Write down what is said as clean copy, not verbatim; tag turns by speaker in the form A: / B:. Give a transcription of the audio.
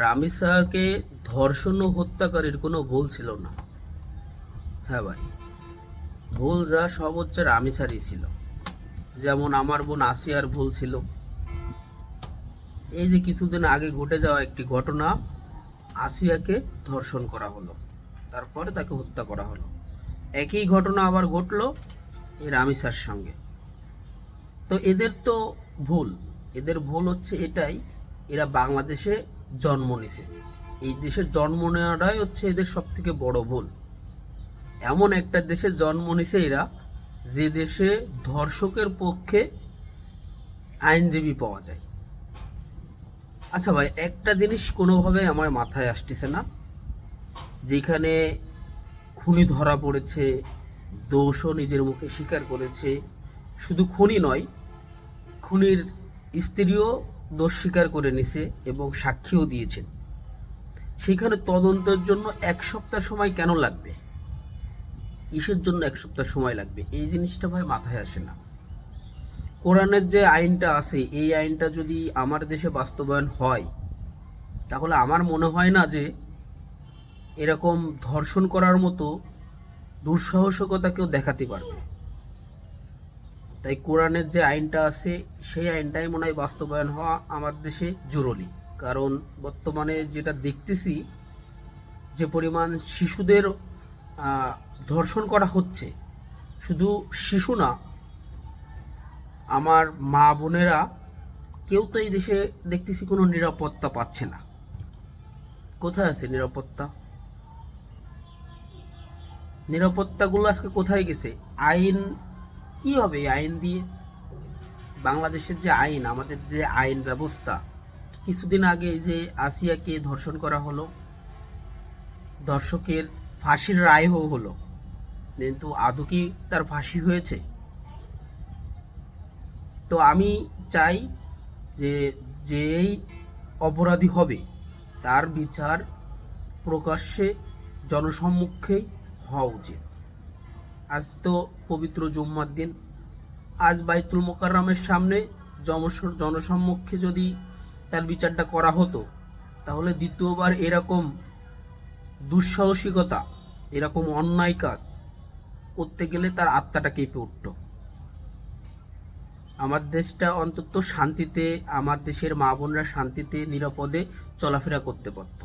A: রামিসাকে ধর্ষণ ও হত্যাকারীর কোনো ভুল ছিল না। হ্যাঁ ভাই, ভুল যা সব হচ্ছে রামিসারই ছিল। যেমন আমার বোন আসিয়ার ভুল ছিল। এই যে কিছুদিন আগে ঘটে যাওয়া একটি ঘটনা, আসিয়াকে ধর্ষণ করা হলো, তারপরে তাকে হত্যা করা হলো। একই ঘটনা আবার ঘটলো এই রামিসার সঙ্গে। তো এদের তো ভুল, এদের ভুল হচ্ছে এটাই, এরা বাংলাদেশে জন্ম নিছে। এই দেশে জন্ম নেওয়াটাই হচ্ছে এদের সব থেকে বড় ভুল। এমন একটা দেশে জন্ম নিছে এরা, যে দেশে ধর্ষকের পক্ষে আইনজীবী পাওয়া যায়। আচ্ছা ভাই, একটা জিনিস কোনোভাবে আমার মাথায় আসতেছে না, যেখানে খুনি ধরা পড়েছে, দোষও নিজের মুখে স্বীকার করেছে, শুধু খুনি নয়, খুনির স্ত্রীও দোষ স্বীকার করে নিছে এবং সাক্ষীও দিয়েছেন, সেখানে তদন্তের জন্য 1 সপ্তাহ সময় কেন লাগবে? কিসের জন্য 1 সপ্তাহ সময় লাগবে? এই জিনিসটা ভাই মাথায় আসে না। কোরআনের যে আইনটা আছে, এই আইনটা যদি আমার দেশে বাস্তবায়ন হয়, তাহলে আমার মনে হয় না যে এরকম ধর্ষণ করার মতো দুঃসাহসিকতা কেউ দেখাতে পারবে। তাই কোরআনের যে আইনটা আছে, সেই আইনটাই মনে হয় বাস্তবায়ন হওয়া আমার দেশে জরুরি। কারণ বর্তমানে যেটা দেখতেছি, যে পরিমাণ শিশুদের ধর্ষণ করা হচ্ছে, শুধু শিশু না, আমার মা বোনেরা কেউ তো এই দেশে দেখতেছি কোনো নিরাপত্তা পাচ্ছে না। কোথায় আছে নিরাপত্তা? নিরাপত্তাগুলো আজকে কোথায় গেছে? আইন কি হবে এই আইন দিয়ে? বাংলাদেশের যে আইন, আমাদের যে আইন ব্যবস্থা, কিছুদিন আগে যে আসিয়াকে ধর্ষণ করা হলো, ধর্ষকের ফাঁসির রায়ও হলো, কিন্তু আদৌ কি তার ফাঁসি হয়েছে? তো আমি চাই যে যেই অপরাধী হবে তার বিচার প্রকাশ্যে জনসম্মুখেই হওয়া উচিত। আজ তো পবিত্র জুম্মার দিন, আজ বাইতুল মোকাররমের সামনে জনসম্মুখে যদি তার বিচারটা করা হতো, তাহলে দ্বিতীয়বার এরকম দুঃসাহসিকতা, এরকম অন্যায় কাজ করতে গেলে তার আত্মাটা কেঁপে উঠত। আমার দেশটা অন্তত শান্তিতে, আমার দেশের মা বোনরা শান্তিতে নিরাপদে চলাফেরা করতে পারত।